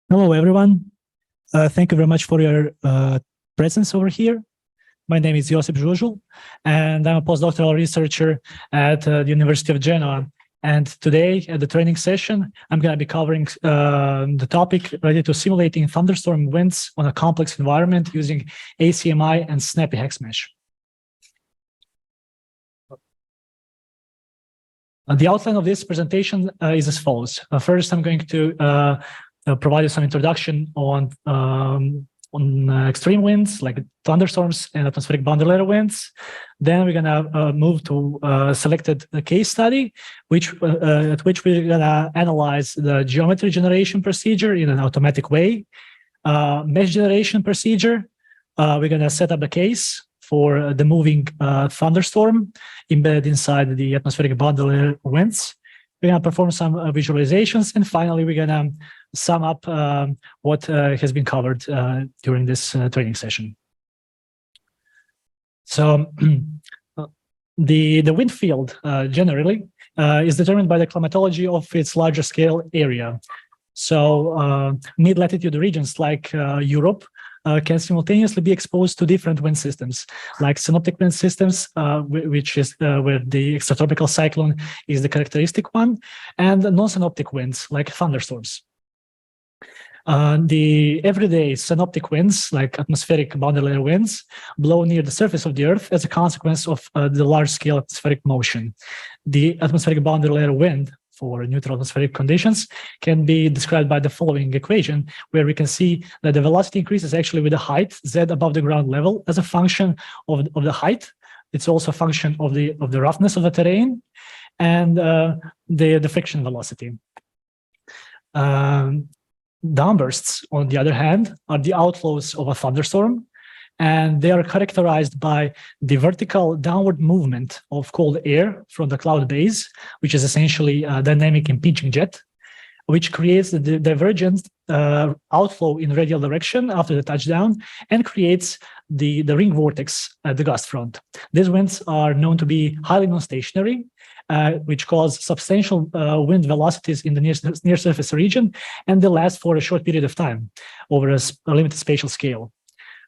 Hello, everyone. Thank you very much for your presence over here. My name is Josip Žužul, and I'm a postdoctoral researcher at the University of Genoa. And today, at the training session, I'm going to be covering the topic related to simulating thunderstorm winds on a complex environment using ACMI and snappyhexmesh. The outline of this presentation is as follows. First, I'm going to provide you some introduction on extreme winds like thunderstorms and atmospheric boundary layer winds. Then we're going to move to a selected case study, at which we're going to analyze the geometry generation procedure in an automatic way, mesh generation procedure. We're going to set up the case for the moving thunderstorm embedded inside the atmospheric boundary layer winds. We're going to perform some visualizations, and finally, we're going to sum up what has been covered during this training session. So the wind field generally is determined by the climatology of its larger scale area. So mid-latitude regions like Europe can simultaneously be exposed to different wind systems, like synoptic wind systems, which is where the extratropical cyclone is the characteristic one, and non-synoptic winds like thunderstorms. The everyday synoptic winds, like atmospheric boundary layer winds, blow near the surface of the Earth as a consequence of the large-scale atmospheric motion. The atmospheric boundary layer wind for neutral atmospheric conditions can be described by the following equation, where we can see that the velocity increases actually with the height, z above the ground level, as a function of the height. It's also a function of the roughness of the terrain and the friction velocity. Downbursts, on the other hand, are the outflows of a thunderstorm, and they are characterized by the vertical downward movement of cold air from the cloud base, which is essentially a dynamic impinging jet, which creates the divergent outflow in radial direction after the touchdown and creates the ring vortex at the gust front. These winds are known to be highly non-stationary, which cause substantial wind velocities in the near surface region, and they last for a short period of time over a limited spatial scale.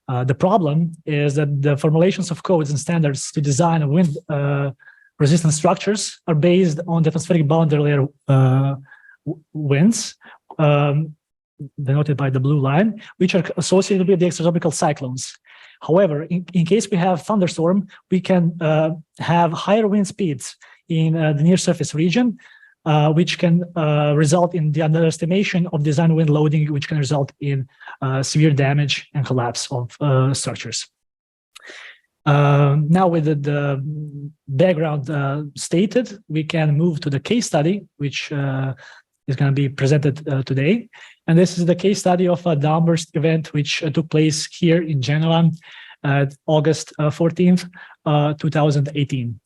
The problem is that the formulations of codes and standards to design wind resistant structures are based on the atmospheric boundary layer winds, denoted by the blue line, which are associated with the extratropical cyclones. However, in case we have thunderstorm, we can have higher wind speeds in the near surface region, which can result in the underestimation of design wind loading, which can result in severe damage and collapse of structures. Now, with the background stated, we can move to the case study, which is going to be presented today. And this is the case study of a downburst event, which took place here in Genoa at August 14th, 2018.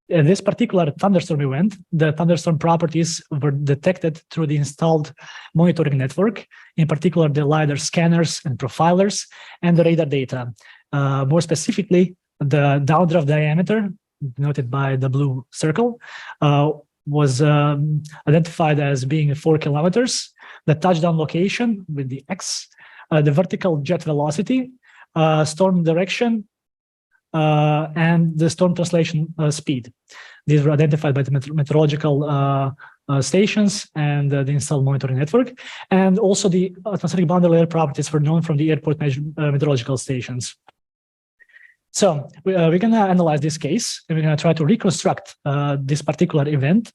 In this particular thunderstorm event, the thunderstorm properties were detected through the installed monitoring network, in particular the LiDAR scanners and profilers, and the radar data. More specifically, the downdraft diameter, denoted by the blue circle, was identified as being 4 kilometers, the touchdown location with the X, the vertical jet velocity, storm direction, and the storm translation speed. These were identified by the meteorological stations and the installed monitoring network. And also the atmospheric boundary layer properties were known from the airport meteorological stations. So we're going to analyze this case, and we're going to try to reconstruct this particular event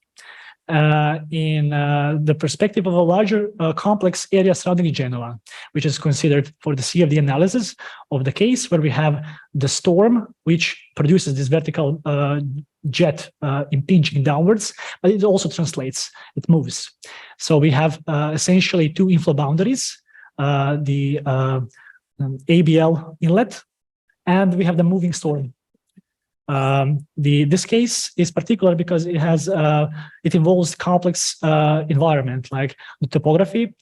in the perspective of a larger complex area surrounding Genoa, which is considered for the CFD analysis of the case, where we have the storm, which produces this vertical jet impinging downwards, but it also translates, it moves. So we have essentially two inflow boundaries, the ABL inlet, and we have the moving storm. This case is particular because it has it involves complex environment, like the topography.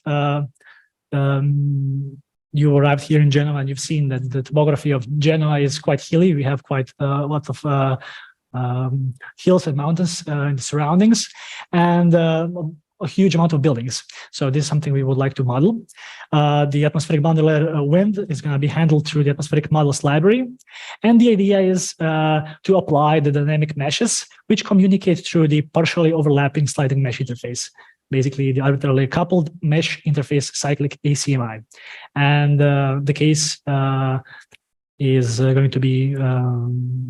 You arrived here in Genoa and you've seen that the topography of Genoa is quite hilly. We have quite a lot of hills and mountains in the surroundings, and a huge amount of buildings. So this is something we would like to model. The atmospheric boundary layer wind is going to be handled through the atmospheric models library. And the idea is to apply the dynamic meshes, which communicate through the partially overlapping sliding mesh interface, basically the arbitrarily coupled mesh interface cyclic ACMI. And the case is going to be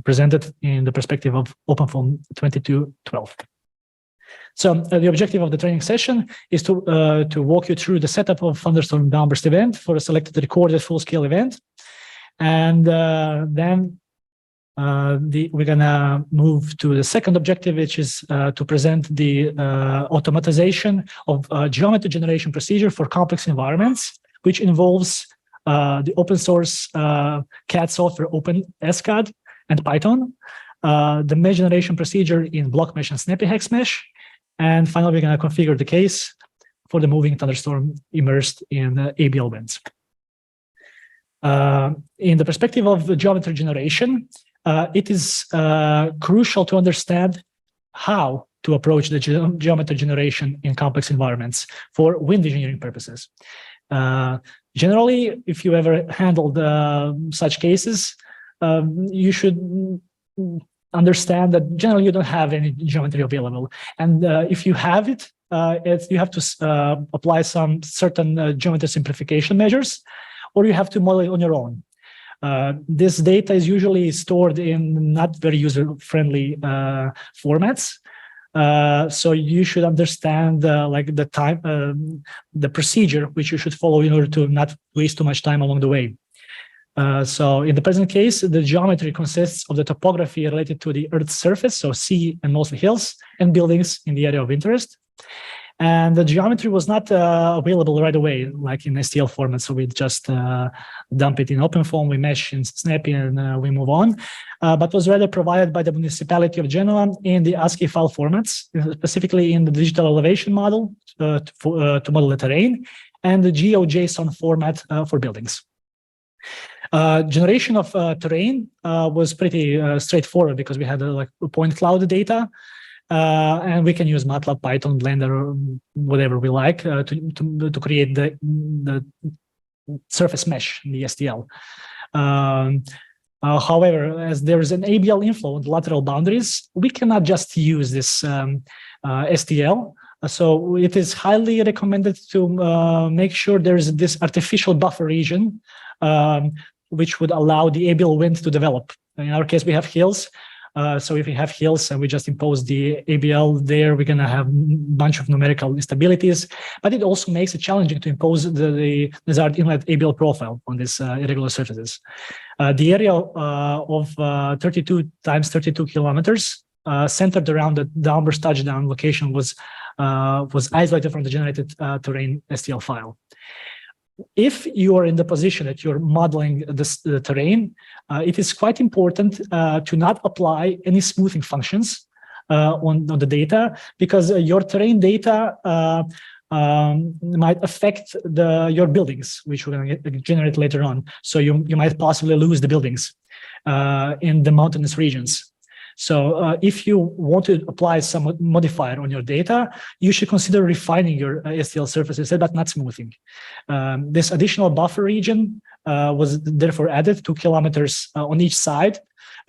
presented in the perspective of OpenFOAM 2212. So the objective of the training session is to walk you through the setup of thunderstorm downburst event for a selected recorded full-scale event. And then we're gonna move to the second objective, which is to present the automatization of geometry generation procedure for complex environments, which involves the open source CAD software OpenSCAD and Python, the mesh generation procedure in blockmesh and snappyhexmesh. And finally, we're going to configure the case for the moving thunderstorm immersed in ABL winds. In the perspective of the geometry generation, it is crucial to understand how to approach the geometry generation in complex environments for wind engineering purposes. Generally, if you ever handled such cases, you should understand that generally you don't have any geometry available. And if you have it, you have to apply some certain geometry simplification measures, or you have to model it on your own. This data is usually stored in not very user-friendly formats. So you should understand like the time, the procedure which you should follow in order to not waste too much time along the way. So in the present case, the geometry consists of the topography related to the Earth's surface, so sea and mostly hills, and buildings in the area of interest. And the geometry was not available right away, like in STL format. So we just dump it in OpenFOAM, we mesh in Snappy, and we move on. But was rather provided by the municipality of Genoa in the ASCII file formats, specifically in the digital elevation model to model the terrain, and the GeoJSON format for buildings. Generation of terrain was pretty straightforward because we had like point cloud data, and we can use MATLAB, Python, Blender, or whatever we like to create the surface mesh in the STL. However, as there is an ABL inflow on the lateral boundaries, we cannot just use this STL. So it is highly recommended to make sure there is this artificial buffer region which would allow the ABL wind to develop. In our case, we have hills. So if we have hills and we just impose the ABL there, we're going to have a bunch of numerical instabilities. But it also makes it challenging to impose the desired inlet ABL profile on these irregular surfaces. The area of 32 times 32 kilometers centered around the downburst touchdown location was isolated from the generated terrain STL file. If you are in the position that you're modeling the terrain, it is quite important to not apply any smoothing functions on the data, because your terrain data might affect your buildings, which we're going to generate later on. So you might possibly lose the buildings in the mountainous regions. So if you want to apply some modifier on your data, you should consider refining your STL surfaces, but not smoothing. This additional buffer region was therefore added 2 kilometers on each side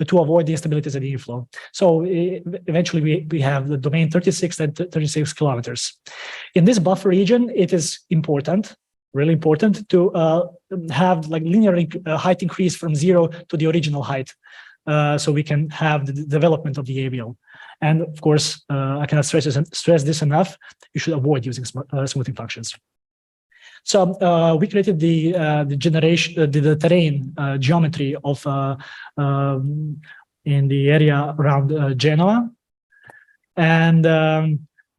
to avoid the instabilities at the inflow. So eventually we have the domain 36 and 36 kilometers. In this buffer region, it is important, really important, to have like linear height increase from 0 to the original height. So we can have the development of the ABL. And of course, I cannot stress this enough, you should avoid using smoothing functions. So we created the terrain geometry of in the area around Genoa. And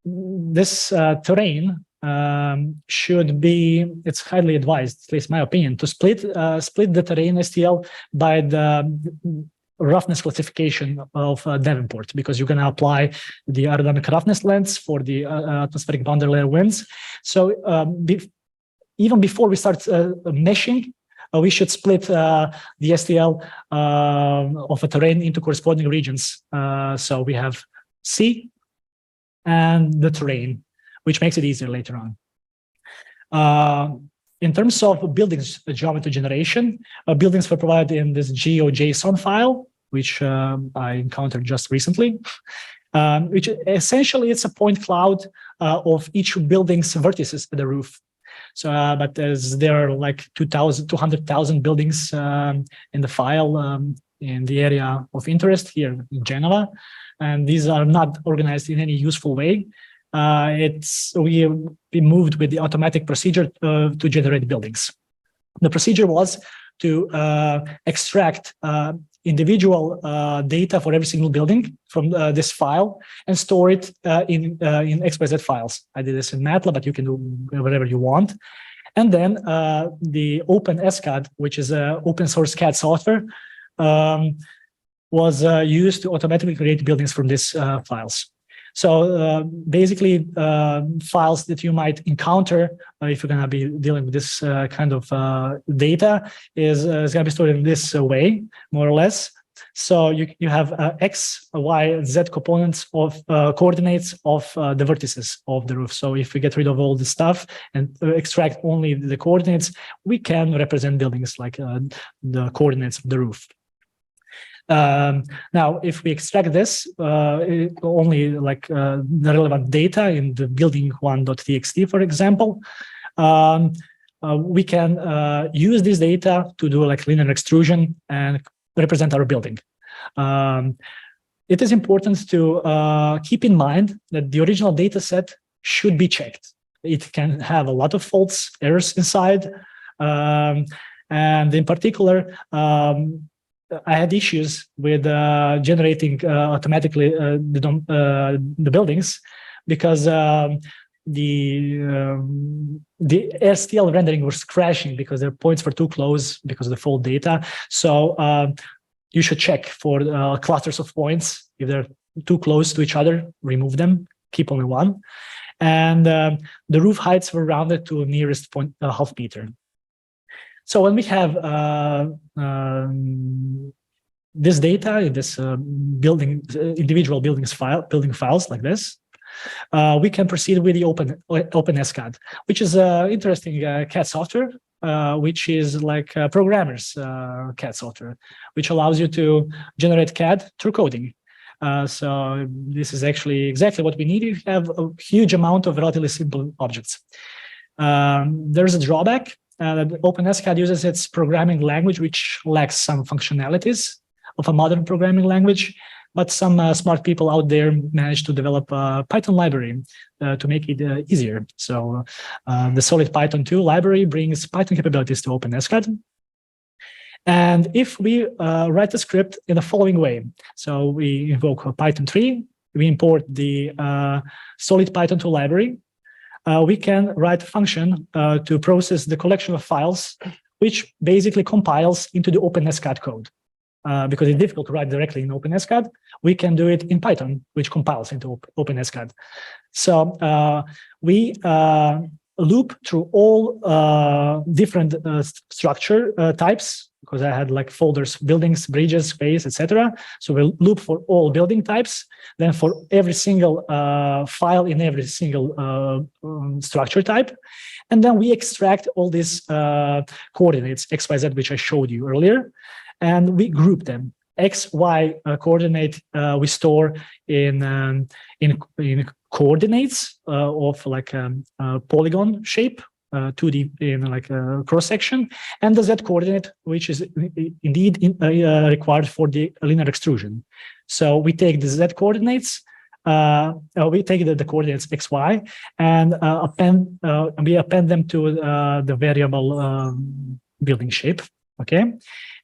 this terrain should be, it's highly advised, at least my opinion, to split the terrain STL by the roughness classification of Davenport, because you're going to apply the aerodynamic roughness lengths for the atmospheric boundary layer winds. So even before we start meshing, we should split the STL of a terrain into corresponding regions. So we have sea and the terrain, which makes it easier later on. In terms of buildings geometry generation, buildings were provided in this GeoJSON file, which I encountered just recently, which essentially it's a point cloud of each building's vertices at the roof. So, but as there are like 200,000 buildings in the file in the area of interest here in Genoa, and these are not organized in any useful way. We moved with the automatic procedure to generate buildings. The procedure was to extract individual data for every single building from this file and store it in XYZ files. I did this in MATLAB, but you can do whatever you want. And then the OpenSCAD, which is an open source CAD software, was used to automatically create buildings from these files. So basically, files that you might encounter if you're going to be dealing with this kind of data is going to be stored in this way, more or less. So you have X, Y, Z components of coordinates of the vertices of the roof. So if we get rid of all this stuff and extract only the coordinates, we can represent buildings like the coordinates of the roof. Now, if we extract this, only like the relevant data in the building1.txt, for example, we can use this data to do like linear extrusion and represent our building. It is important to keep in mind that the original data set should be checked. It can have a lot of faults, errors inside, and in particular, I had issues with generating automatically the buildings because the STL rendering was crashing because their points were too close because of the fault data. So you should check for clusters of points. If they're too close to each other, remove them, keep only one. And the roof heights were rounded to nearest point, half meter. So when we have this data in this individual building files like this, we can proceed with the OpenSCAD, which is an interesting CAD software, which is like programmers CAD software, which allows you to generate CAD through coding. So this is actually exactly what we need. You have a huge amount of relatively simple objects. There's a drawback. OpenSCAD uses its programming language, which lacks some functionalities of a modern programming language, but some smart people out there managed to develop a Python library to make it easier. So the Solid Python 2 library brings Python capabilities to OpenSCAD. And if we write a script in the following way, so we invoke Python 3, we import the Solid Python 2 library, we can write a function to process the collection of files, which basically compiles into the OpenSCAD code. Because it's difficult to write directly in OpenSCAD, we can do it in Python, which compiles into OpenSCAD. So we loop through all different structure types, because I had like folders, buildings, bridges, space, etc. So we'll loop for all building types, then for every single file in every single structure type. And then we extract all these coordinates, X, Y, Z, which I showed you earlier, and we group them. X, Y coordinate we store in coordinates of like a polygon shape, 2D in like a cross section, and the Z coordinate, which is indeed required for the linear extrusion. So we take the Z coordinates, we take the coordinates X, Y, and we append them to the variable building shape. Okay,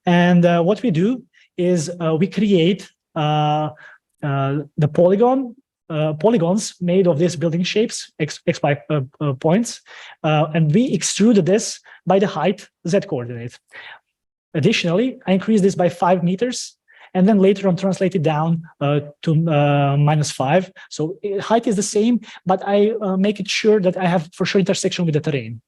and what we do is we create the polygons made of these building shapes, X, Y points, and we extrude this by the height Z coordinate. Additionally, I increase this by 5 meters, and then later on translate it down to -5. So height is the same, but I make it sure that I have for sure intersection with the terrain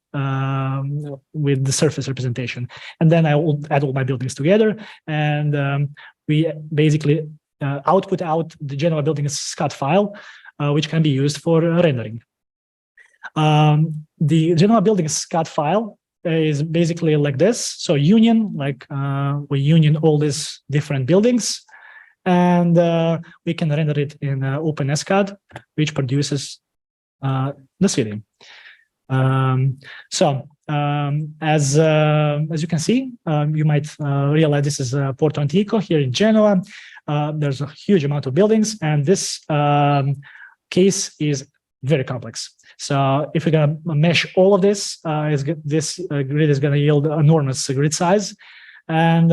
with the surface representation. And then I will add all my buildings together, and we basically output out the Genoa buildings SCAD file, which can be used for rendering. The Genoa buildings SCAD file is basically like this. So union, like we union all these different buildings, and we can render it in OpenSCAD, which produces the city. As you can see, you might realize this is Porto Antico here in Genoa. There's a huge amount of buildings, and this case is very complex. So if we're going to mesh all of this, this grid is going to yield enormous grid size. And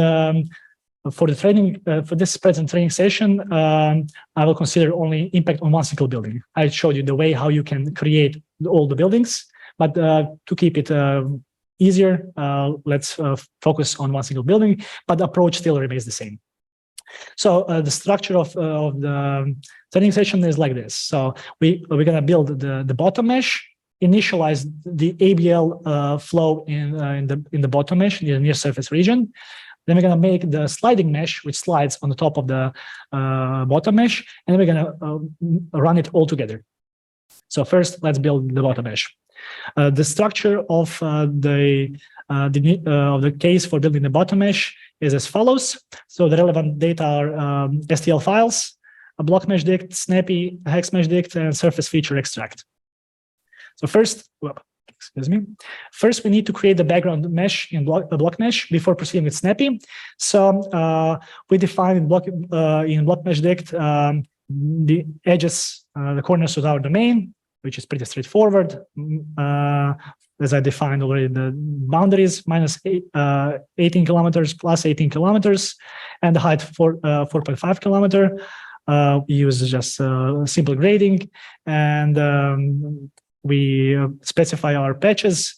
for the training, for this present training session, I will consider only impact on one single building. I showed you the way how you can create all the buildings, but to keep it easier, let's focus on one single building, but the approach still remains the same. So the structure of the training session is like this. So we're going to build the bottom mesh, initialize the ABL flow in the bottom mesh in the near surface region. Then we're going to make the sliding mesh, which slides on the top of the bottom mesh, and then we're going to run it all together. So first, let's build the bottom mesh. The structure of the case for building the bottom mesh is as follows. So the relevant data are STL files, a block mesh dict, snappy hexmesh dict, and surface feature extract. So first, we need to create the background mesh in block mesh before proceeding with snappy. So we define in block mesh dict the edges, the corners of our domain, which is pretty straightforward. As I defined already, the boundaries minus 18 kilometers plus 18 kilometers, and the height 4.5 kilometer. We use just simple grading, and we specify our patches,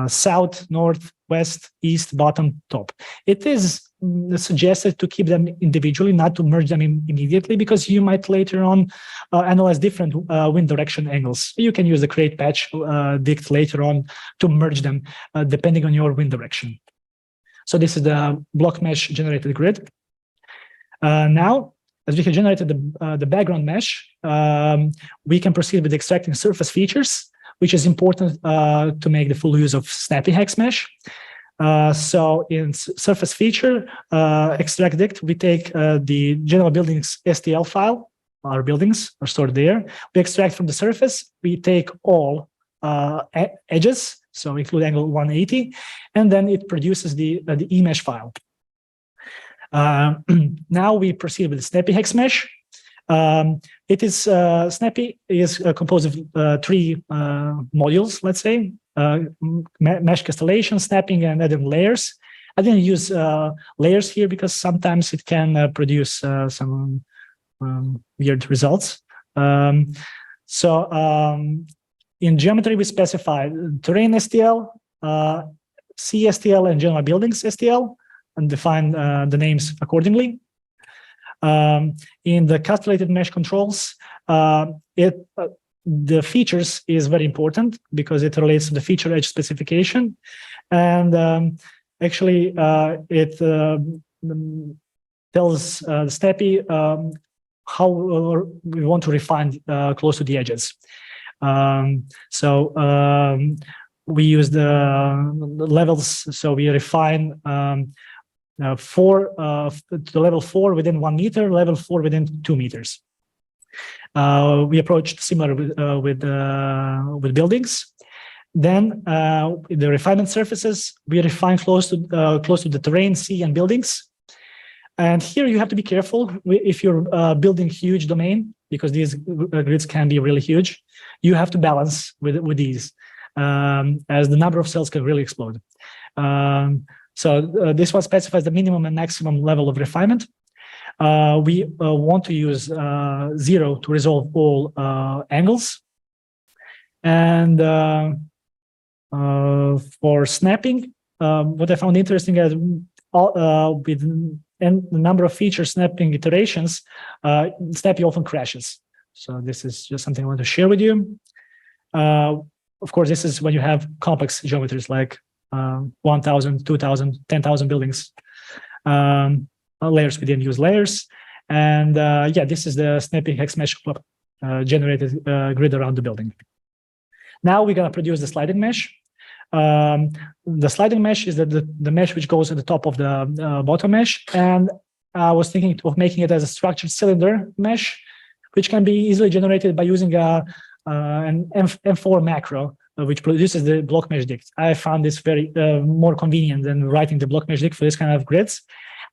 south, north, west, east, bottom, top. It is suggested to keep them individually, not to merge them immediately, because you might later on analyze different wind direction angles. You can use the create patch dict later on to merge them depending on your wind direction. So this is the block mesh generated grid. Now, as we have generated the background mesh, we can proceed with extracting surface features, which is important to make the full use of snappyhexmesh. So in surface feature extract dict, we take the Genoa buildings STL file. Our buildings are stored there. We extract from the surface. We take all edges, so include angle 180, and then it produces the emesh file. Now we proceed with the snappyhexmesh. It is Snappy is composed of three modules, let's say, mesh constellation, snapping, and adding layers. I didn't use layers here because sometimes it can produce some weird results. So in geometry, we specify terrain STL, CSTL, and Genoa buildings STL, and define the names accordingly. In the calculated mesh controls, the features is very important because it relates to the feature edge specification, and actually it tells Snappy how we want to refine close to the edges. We use the levels, so we refine 4 to level 4 within 1 meter, level 4 within 2 meters. We approached similar with buildings. Then the refinement surfaces, we refine close to the terrain, sea, and buildings. And here you have to be careful if you're building huge domain, because these grids can be really huge. You have to balance with these, as the number of cells can really explode. So this one specifies the minimum and maximum level of refinement. We want to use 0 to resolve all angles. And for snapping, what I found interesting is with the number of feature snapping iterations, Snappy often crashes. So this is just something I want to share with you. of course, this is when you have complex geometries like 1,000, 2,000, 10,000 buildings. Layers, we didn't use layers. And yeah, this is the snappyhexmesh generated grid around the building. Now we're going to produce the sliding mesh. The sliding mesh is the mesh which goes at the top of the bottom mesh. And I was thinking of making it as a structured cylinder mesh, which can be easily generated by using an M4 macro, which produces the block mesh dict. I found this very more convenient than writing the block mesh dict for this kind of grids.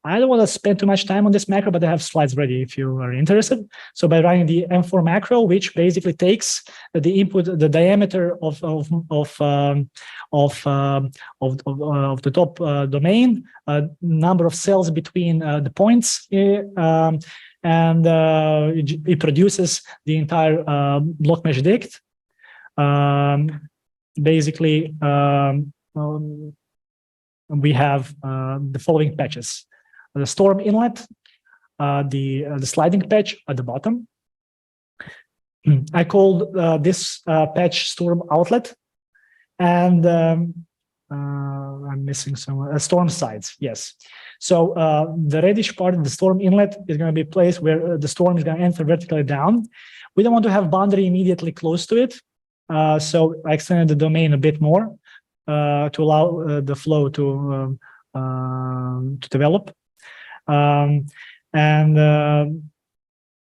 I don't want to spend too much time on this macro, but I have slides ready if you are interested. So by running the M4 macro, which basically takes the input, the diameter of the top domain, number of cells between the points, and it produces the entire block mesh dict. Basically, we have the following patches. The storm inlet, the sliding patch at the bottom. I called this patch storm outlet, and I'm missing some storm sides. Yes. So the reddish part of the storm inlet is going to be a place where the storm is going to enter vertically down. We don't want to have boundary immediately close to it, so I extended the domain a bit more to allow the flow to develop.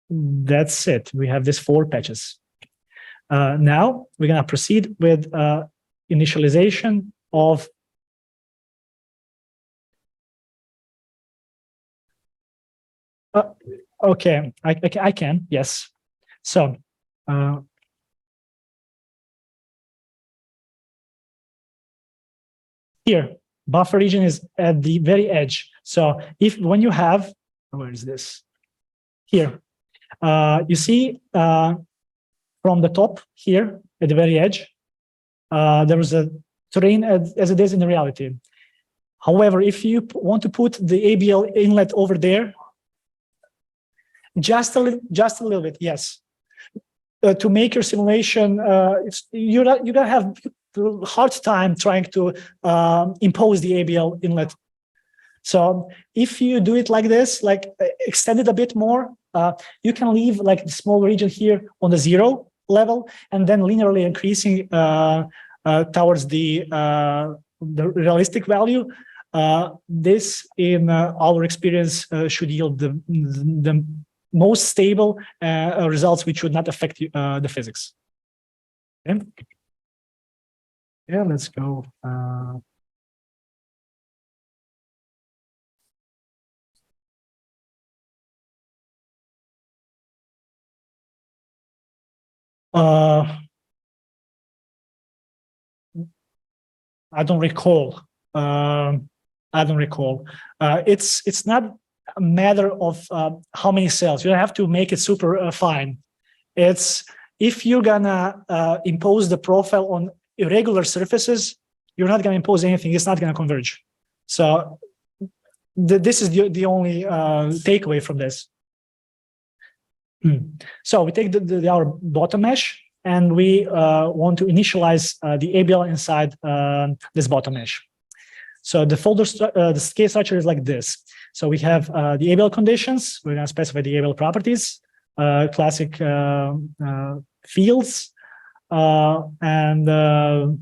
That's it. We have these 4 patches. Now we're going to proceed with initialization of okay, I can, yes. So here, buffer region is at the very edge. So when you have, where is this? Here, you see from the top here at the very edge, there is a terrain as it is in the reality. However, if you want to put the ABL inlet over there, just a little bit, yes, to make your simulation, you're gonna have a hard time trying to impose the ABL inlet. So if you do it like this, like extend it a bit more, you can leave like the small region here on the 0 level, and then linearly increasing towards the realistic value. This, in our experience, should yield the most stable results, which would not affect the physics. Okay. Yeah, let's go. I don't recall. It's not a matter of how many cells. You don't have to make it super fine. It's if you're gonna impose the profile on irregular surfaces, you're not gonna impose anything. It's not gonna converge. So this is the only takeaway from this. So we take our bottom mesh, and we want to initialize the ABL inside this bottom mesh. So the the case structure is like this. So we have the ABL conditions. We're going to specify the ABL properties, classic fields, and now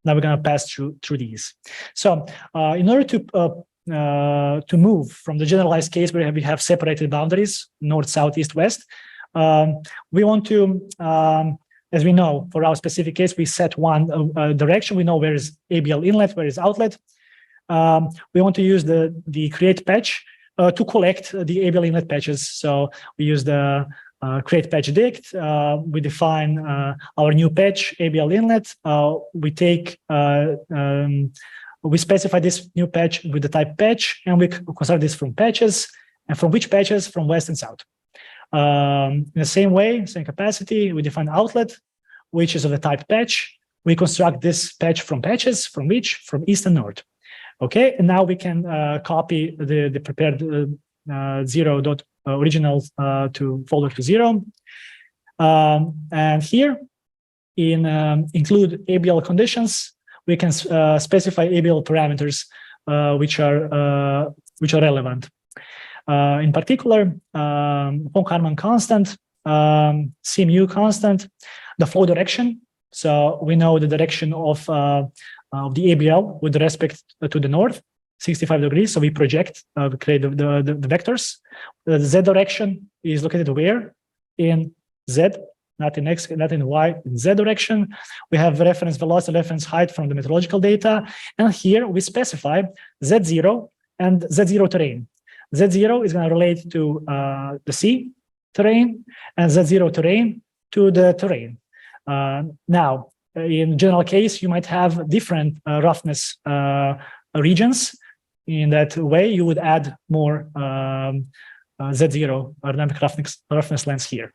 we're going to pass through these. So in order to move from the generalized case where we have separated boundaries, north, south, east, west, we want to, as we know, for our specific case, we set one direction. We know where is ABL inlet, where is outlet. We want to use the create patch to collect the ABL inlet patches. So we use the create patch dict. We define our new patch ABL inlet. We take we specify this new patch with the type patch, and we construct this from patches. And from which patches? From west and south. In the same way, same capacity, we define outlet, which is of the type patch. We construct this patch from patches, from which? From east and north. Okay, and now we can copy the prepared 0.original to folder to 0. And here include ABL conditions, we can specify ABL parameters which are relevant. In particular, von Karman constant, CMU constant, the flow direction. So we know the direction of the ABL with respect to the north, 65 degrees. So we project, we create the vectors. The Z direction is located where? In Z, not in X, not in Y, in Z direction. We have reference velocity, reference height from the meteorological data. And here we specify Z0 and Z0 terrain. Z0 is going to relate to the sea terrain, and Z0 terrain to the terrain. Now, in general case, you might have different roughness regions. In that way, you would add more Z0 dynamic roughness lengths here,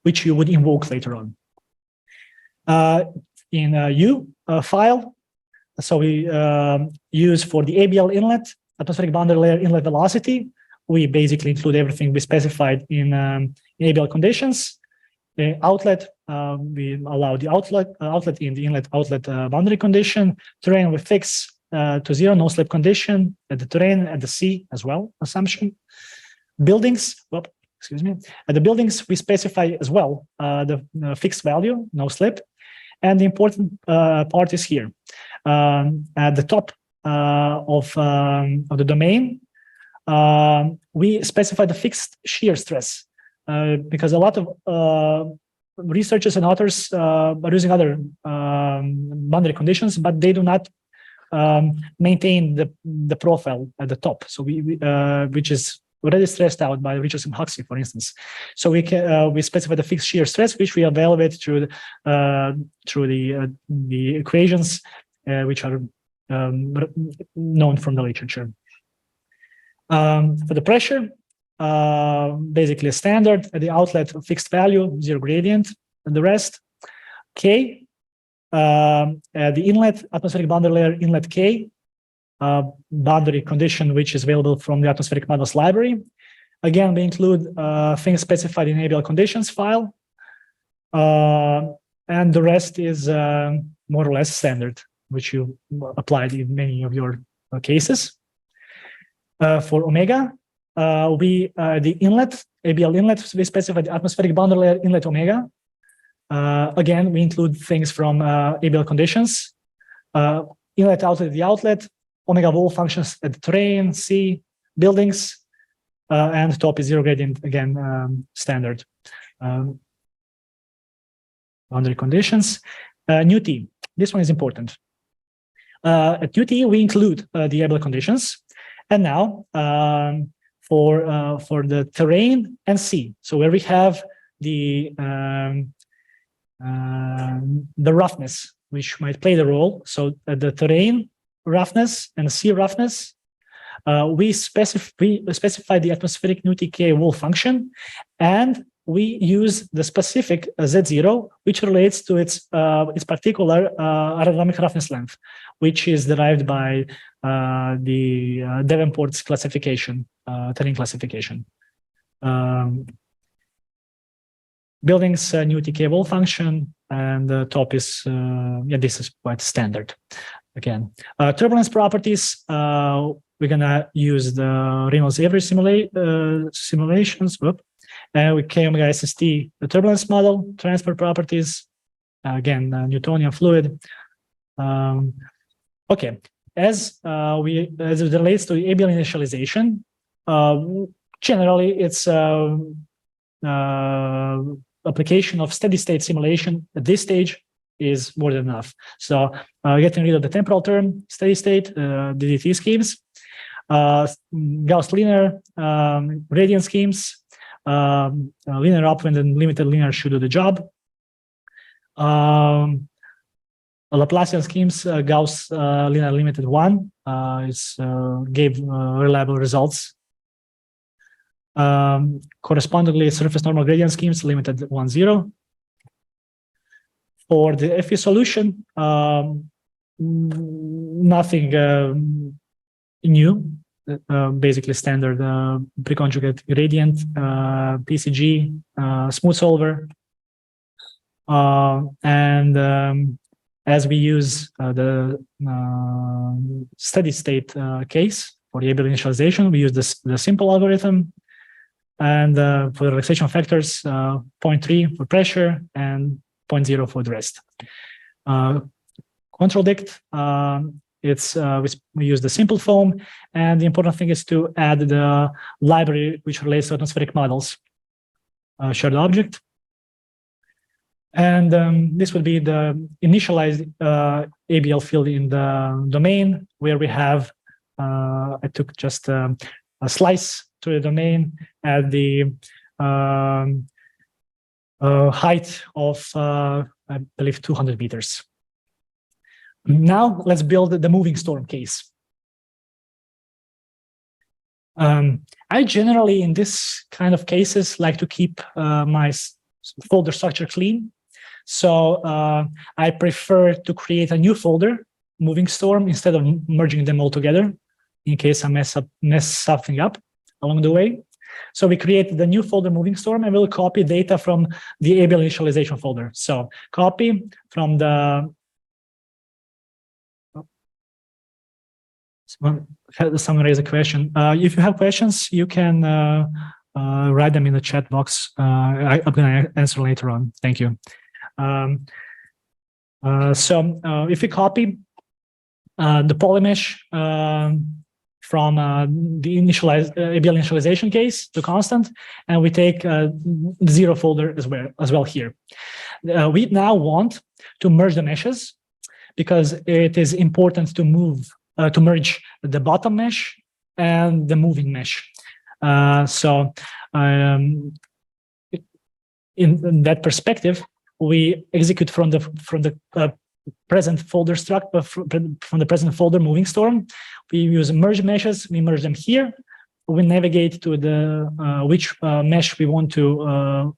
which you would invoke later on. In U file, so we use for the ABL inlet, atmospheric boundary layer inlet velocity. We basically include everything we specified in ABL conditions. Outlet, we allow the outlet in the inlet outlet boundary condition. Terrain we fix to 0, no slip condition at the terrain, at the sea as well, assumption. Buildings, excuse me. At the buildings, we specify as well the fixed value, no slip. And the important part is here. At the top of the domain, we specify the fixed shear stress because a lot of researchers and authors are using other boundary conditions, but they do not maintain the profile at the top. So which is already stressed out by Richardson Huxley, for instance. So we specify the fixed shear stress, which we evaluate through the equations which are known from the literature. For the pressure, basically a standard at the outlet fixed value, 0 gradient, and the rest. K, the inlet atmospheric boundary layer inlet K, boundary condition which is available from the atmospheric models library. Again, we include things specified in ABL conditions file, and the rest is more or less standard, which you applied in many of your cases. For omega, the inlet, ABL inlet, we specify the atmospheric boundary layer inlet omega. Again, we include things from ABL conditions. Inlet, outlet, the outlet, omega wall functions at the terrain, sea, buildings, and top is 0 gradient, again, standard. Boundary conditions. Nu T, this one is important. At Nu T, we include the ABL conditions. And now for the terrain and sea, so where we have the roughness, which might play the role. So the terrain roughness and the sea roughness, we specify the atmospheric Nu T wall function, and we use the specific Z0, which relates to its particular aerodynamic roughness length, which is derived by the Davenport's classification, terrain classification. Buildings, Nu T wall function, and the top is, this is quite standard. Again, turbulence properties, we're gonna use the Reynolds-Avery simulations. And we K-omega SST, the turbulence model, transport properties, again, Newtonian fluid. Okay, as it relates to the ABL initialization, generally it's application of steady state simulation at this stage is more than enough. So getting rid of the temporal term, steady state, DDT schemes, Gauss linear, gradient schemes, linear upwind and limited linear should do the job. Laplacian schemes, Gauss linear limited 1 gave reliable results. Correspondingly, surface normal gradient schemes limited 1, 0. For the FE solution, nothing new. Basically standard preconjugate gradient, PCG, smooth solver. As we use the steady state case for the abelian initialization, we use the simple algorithm. And for the relaxation factors, 0.3 for pressure and 0.0 for the rest. Contradict, we use the simple foam, and the important thing is to add the library which relates to atmospheric models, shared object. And this would be the initialized ABL field in the domain, where we have, I took just a slice to the domain at the height of, I believe, 200 meters. Now let's build the moving storm case. I generally, in this kind of cases, like to keep my folder structure clean. So I prefer to create a new folder, moving storm, instead of merging them all together, in case I mess something up along the way. So we create the new folder, moving storm, and we'll copy data from the ABL initialization folder. So copy from the someone raised a question. If you have questions, you can write them in the chat box. I'm going to answer later on. Thank you. If we copy the polymesh from the initialized ABL initialization case to constant, and we take the zero folder as well here. We now want to merge the meshes, because it is important to merge the bottom mesh and the moving mesh. In that perspective, we execute from the present folder struct, from the present folder moving storm. We use merge meshes. We merge them here. We navigate to the which mesh we want to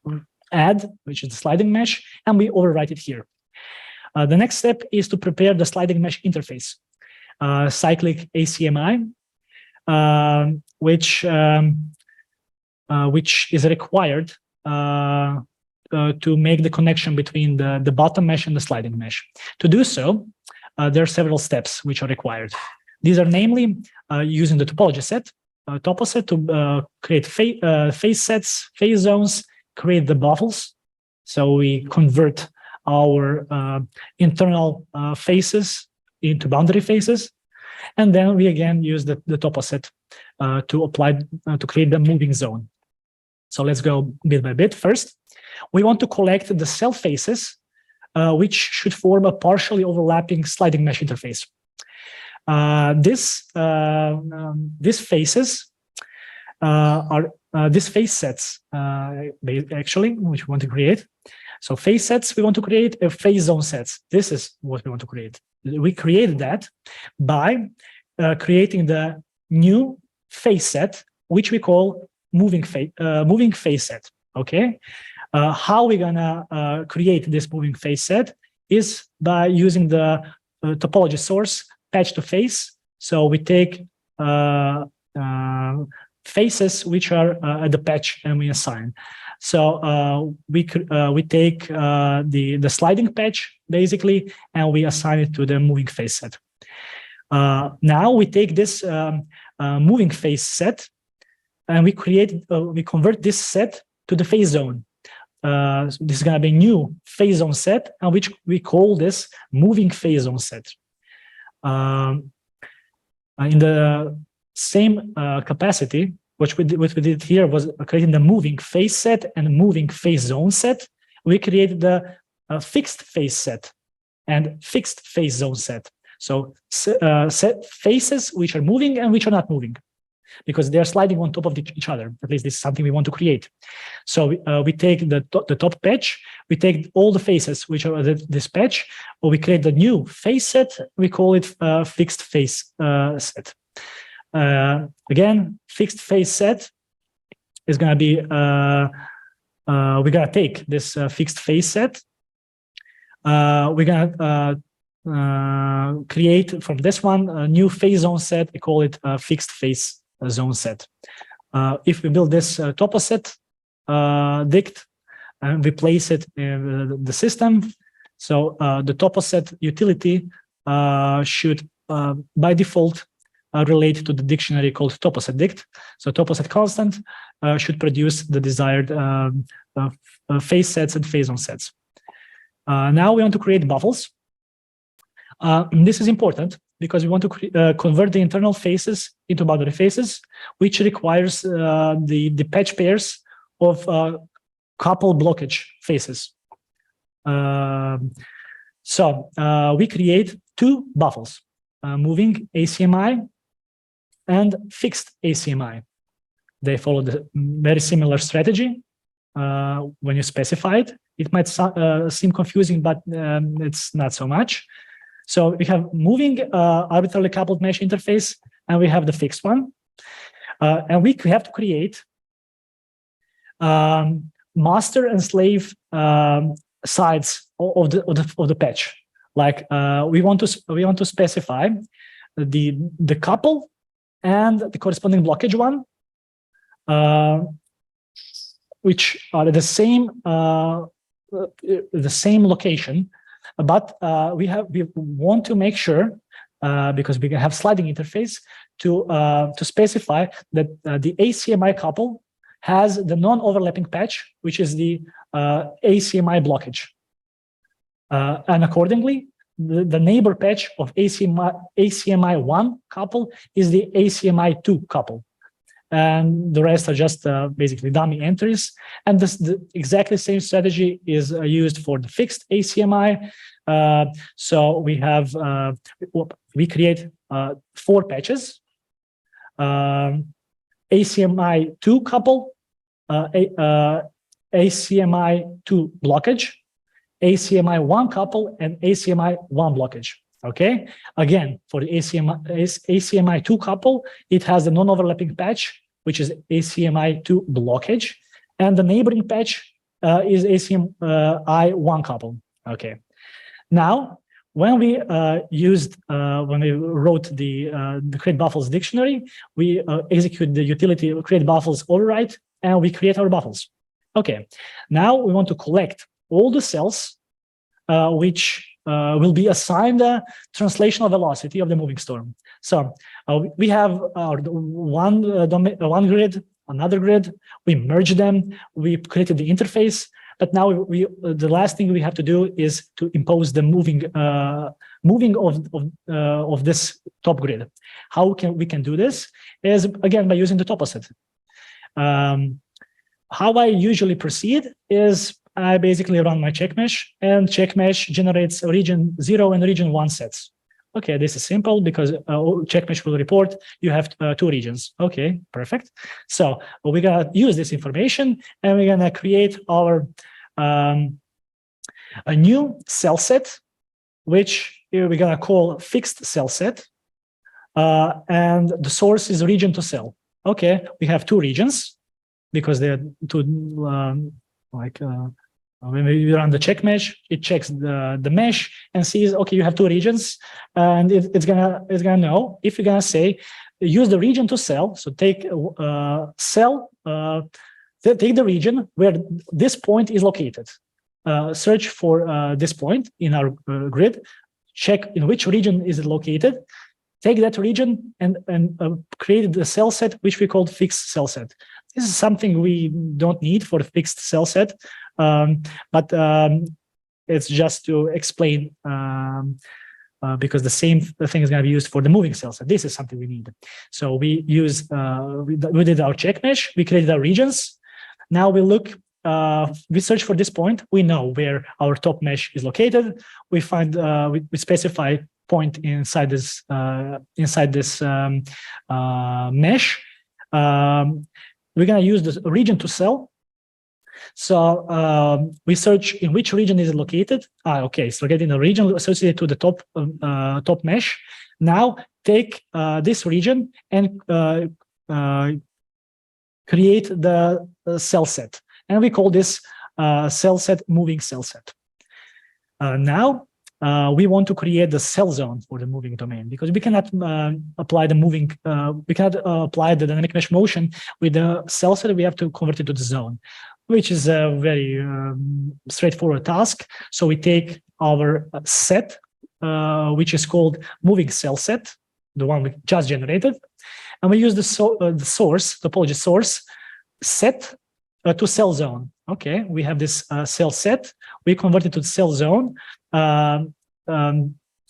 add, which is the sliding mesh, and we overwrite it here. The next step is to prepare the sliding mesh interface, cyclic ACMI, which is required to make the connection between the bottom mesh and the sliding mesh. To do so, there are several steps which are required. These are namely using the topology set, topo set, to create phase sets, phase zones, create the buffles. So we convert our internal phases into boundary phases. And then we again use the topo set to apply, to create the moving zone. So let's go bit by bit. First, we want to collect the cell faces, which should form a partially overlapping sliding mesh interface. These faces are these phase sets, actually, which we want to create. So phase sets, we want to create a phase zone sets. This is what we want to create. We created that by creating the new phase set, which we call moving phase set. Okay. How we're gonna create this moving phase set is by using the topology source patch to face. So we take faces which are at the patch and we assign. So we take the sliding patch basically, and we assign it to the moving phase set. Now we take this moving phase set, and we convert this set to the phase zone. So this is going to be a new phase zone set, and which we call this moving phase zone set. In the same capacity, what we did here was creating the moving phase set and moving phase zone set. We created the fixed phase set and fixed phase zone set. So set phases which are moving and which are not moving, because they are sliding on top of each other. At least this is something we want to create. So we take the top patch, we take all the faces which are this patch, or we create the new phase set. We call it fixed phase set. Again, fixed phase set is going to be, we're going to take this fixed phase set. We're going to create from this one a new phase zone set. We call it fixed phase zone set. If we build this topo set dict, and we place it in the system. So the toposet utility should, by default, relate to the dictionary called toposetdict. So toposet constant should produce the desired phase sets and phase on sets. Now we want to create buffles. This is important because we want to convert the internal faces into boundary faces, which requires the patch pairs of couple blockage faces. So we create two buffles, moving ACMI and fixed ACMI. They follow the very similar strategy when you specify it. It might seem confusing, but it's not so much. So we have moving arbitrarily coupled mesh interface, and we have the fixed one. And we have to create master and slave sides of the patch. Like we want to specify the couple and the corresponding blockage one, which are the same location, but we want to make sure, because we have sliding interface, to specify that the ACMI couple has the non-overlapping patch, which is the ACMI blockage. And accordingly, the neighbor patch of ACMI1 couple is the ACMI2 couple. And the rest are just basically dummy entries. And the exactly same strategy is used for the fixed ACMI. So we have, we create 4 patches. ACMI2 couple, ACMI2 blockage, ACMI1 couple, and ACMI1 blockage. Okay, again, for the ACMI2 couple, it has the non-overlapping patch, which is ACMI2 blockage, and the neighboring patch is ACMI1 couple. Okay, now when we when we wrote the create buffles dictionary, we execute the utility create buffles override, and we create our buffles. Okay, now we want to collect all the cells which will be assigned the translational velocity of the moving storm. So we have one grid, another grid. We merge them. We created the interface. But now the last thing we have to do is to impose the moving of this top grid. How we can do this is again by using the toposet. How I usually proceed is I basically run my checkmesh, and checkmesh generates region 0 and region 1 sets. Okay, this is simple because checkmesh will report you have 2 regions. Okay, perfect. So we're gonna use this information, and we're gonna create our a new cell set, which we're gonna call fixed cell set, and the source is region to cell. Okay, we have 2 regions because they're 2 when we run the check mesh, it checks the mesh and sees, okay, you have 2 regions, and it's gonna know if you're gonna say use the region to cell. So take take the region where this point is located. Search for this point in our grid. Check in which region is it located. Take that region and create the cell set, which we called fixed cell set. This is something we don't need for the fixed cell set, but it's just to explain because the same thing is going to be used for the moving cell set. This is something we need. So we use we did our check mesh. We created our regions. Now we look. We search for this point. We know where our top mesh is located. We find we specify point inside this mesh. We're going to use the region to cell. So we search in which region is it located. Okay, so getting the region associated to the top top mesh. Now take this region and create the cell set, and we call this cell set moving cell set. Now we want to create the cell zone for the moving domain because we cannot apply the moving. We cannot apply the dynamic mesh motion with the cell set. We have to convert it to the zone. which is a very straightforward task. So we take our set, which is called moving cell set, the one we just generated, and we use the source, topology source set to cell zone. Okay, we have this cell set. We convert it to cell zone.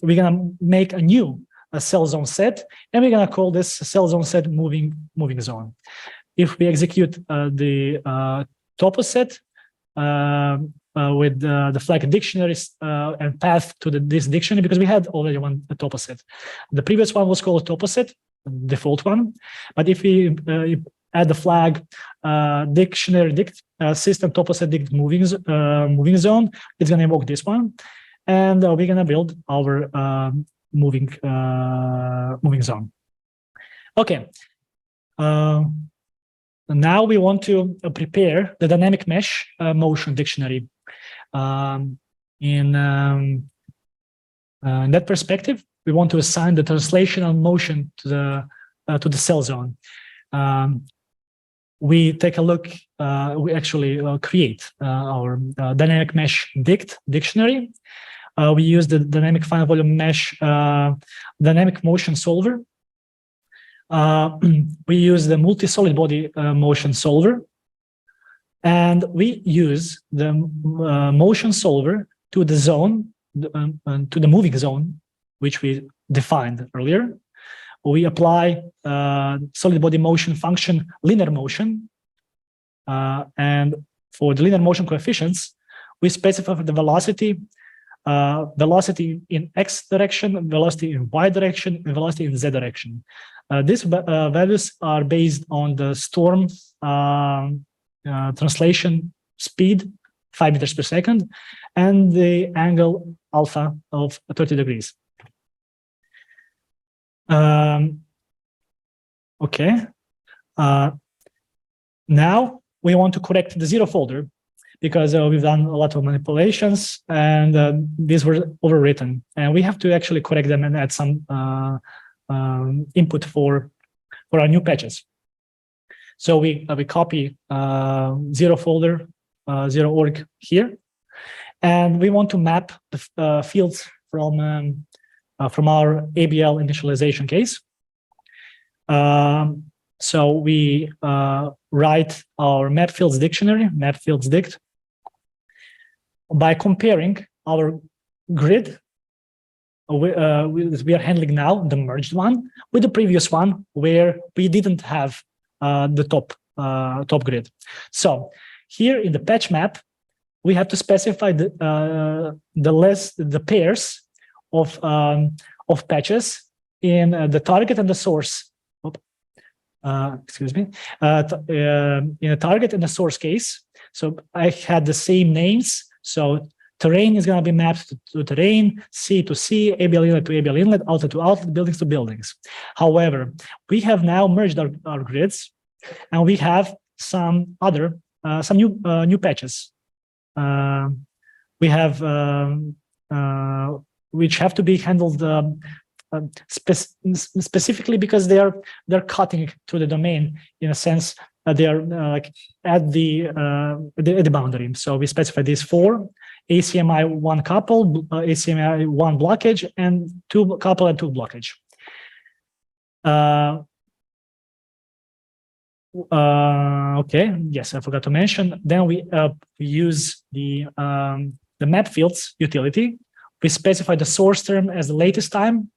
We're gonna make a new cell zone set, and we're gonna call this cell zone set moving zone. If we execute the topo set with the flag dictionaries and path to this dictionary, because we had already one topo set. The previous one was called topo set, default one. But if we add the flag dictionary system topo set dict moving zone, it's gonna invoke this one, and we're gonna build our moving zone. Okay. Now we want to prepare the dynamic mesh motion dictionary. In that perspective, we want to assign the translational motion to the cell zone. We take a look. We actually create our dynamic mesh dictionary. We use the dynamic final volume mesh dynamic motion solver. We use the multi-solid body motion solver, and we use the motion solver to the zone, to the moving zone, which we defined earlier. We apply solid body motion function linear motion, and for the linear motion coefficients, we specify the velocity, velocity in x direction, velocity in y direction, and velocity in z direction. These values are based on the storm translation speed, 5 meters per second, and the angle alpha of 30 degrees. Okay. Now we want to correct the zero folder, because we've done a lot of manipulations, and these were overwritten, and we have to actually correct them and add some input for our new patches. So we copy zero folder, zero org here, and we want to map the fields from our ABL initialization case. So we write our map fields dictionary, map fields dict, by comparing our grid we are handling now, the merged one, with the previous one where we didn't have the top grid. So here in the patch map, we have to specify the pairs of patches in the target and the source. Excuse me. In a target and the source case. So I had the same names. So terrain is going to be mapped to terrain, sea to sea, ABL inlet to ABL inlet, outlet to outlet, buildings to buildings. However, we have now merged our grids, and we have some other, some new patches. We have which have to be handled specifically because they're cutting to the domain in a sense. They are like at the boundary. So we specify these 4: ACMI 1 couple, ACMI 1 blockage, and 2 couple and 2 blockage. Okay. Yes, I forgot to mention. Then we use the map fields utility. We specify the source term as the latest time.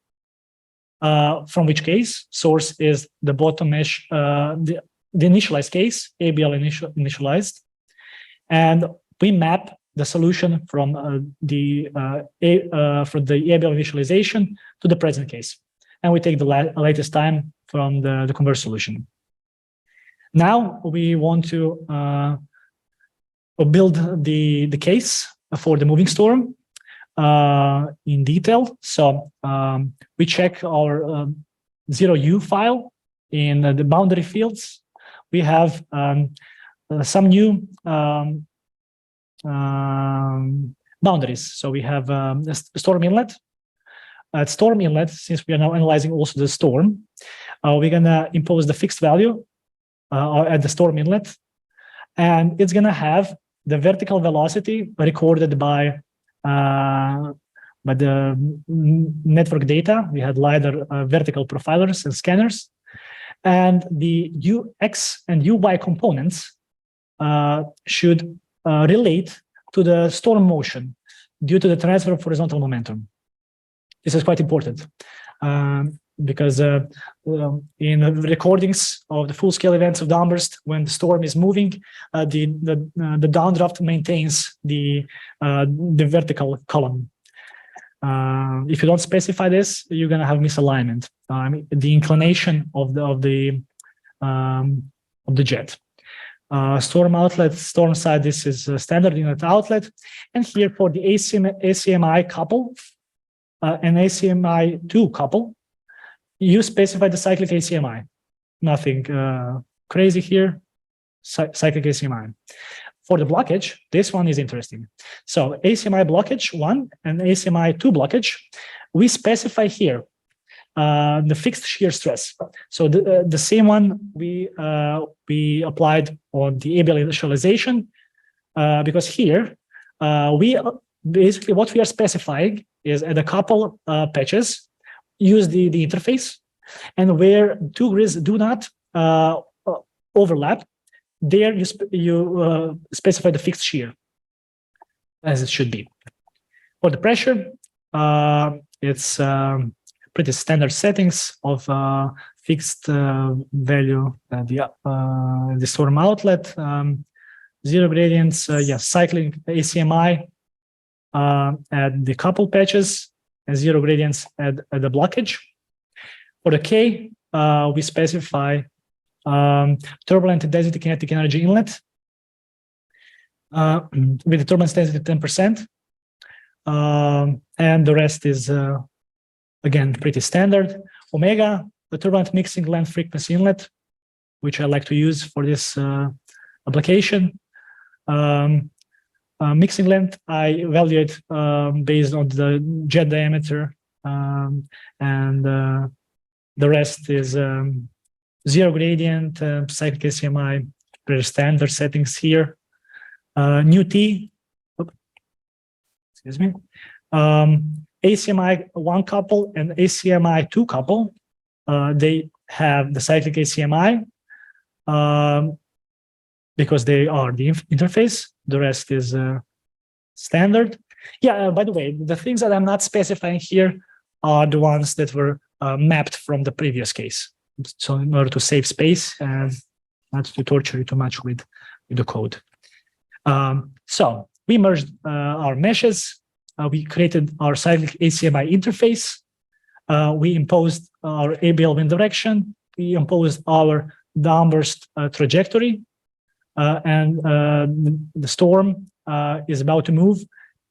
From which case source is the bottom mesh, the initialized case, ABL initialized, and we map the solution from the ABL initialization to the present case, and we take the latest time from the converse solution. Now we want to build the case for the moving storm in detail. So we check our 0U file in the boundary fields. We have some new boundaries. So we have a storm inlet. At storm inlet, since we are now analyzing also the storm, we're gonna impose the fixed value at the storm inlet, And it's going to have the vertical velocity recorded by the network data. We had LiDAR vertical profilers and scanners. And the UX and UI components should relate to the storm motion due to the transfer of horizontal momentum. This is quite important because in recordings of the full-scale events of downburst, when the storm is moving, the downdraft maintains the vertical column. If you don't specify this, you're going to have misalignment. The inclination of the jet. Storm outlet, storm side. This is a standard unit outlet, and here for the ACMI couple and ACMI 2 couple, you specify the cyclic ACMI. Nothing crazy here. Cyclic ACMI. For the blockage, this one is interesting. So ACMI blockage 1 and ACMI 2 blockage, we specify here the fixed shear stress. So the same one we applied on the ABL initialization, because here we basically what we are specifying is at a couple patches, use the interface, and where two grids do not overlap, there you specify the fixed shear as it should be. For the pressure, it's pretty standard settings of fixed value, the storm outlet, zero gradients, cycling ACMI at the couple patches, and zero gradients at the blockage. For the K, we specify turbulent density kinetic energy inlet with the turbulence density 10%, and the rest is again pretty standard. Omega, the turbulent mixing length frequency inlet, which I like to use for this application. Mixing length I evaluate based on the jet diameter, and the rest is zero gradient, cyclic ACMI, pretty standard settings here. New T, excuse me, ACMI 1 couple and ACMI 2 couple, they have the cyclic ACMI because they are the interface. The rest is standard. Yeah, by the way, the things that I'm not specifying here are the ones that were mapped from the previous case. So in order to save space and not to torture you too much with the code. So we merged our meshes. We created our cyclic ACMI interface. We imposed our ABL wind direction. We imposed our downburst trajectory. And the storm is about to move.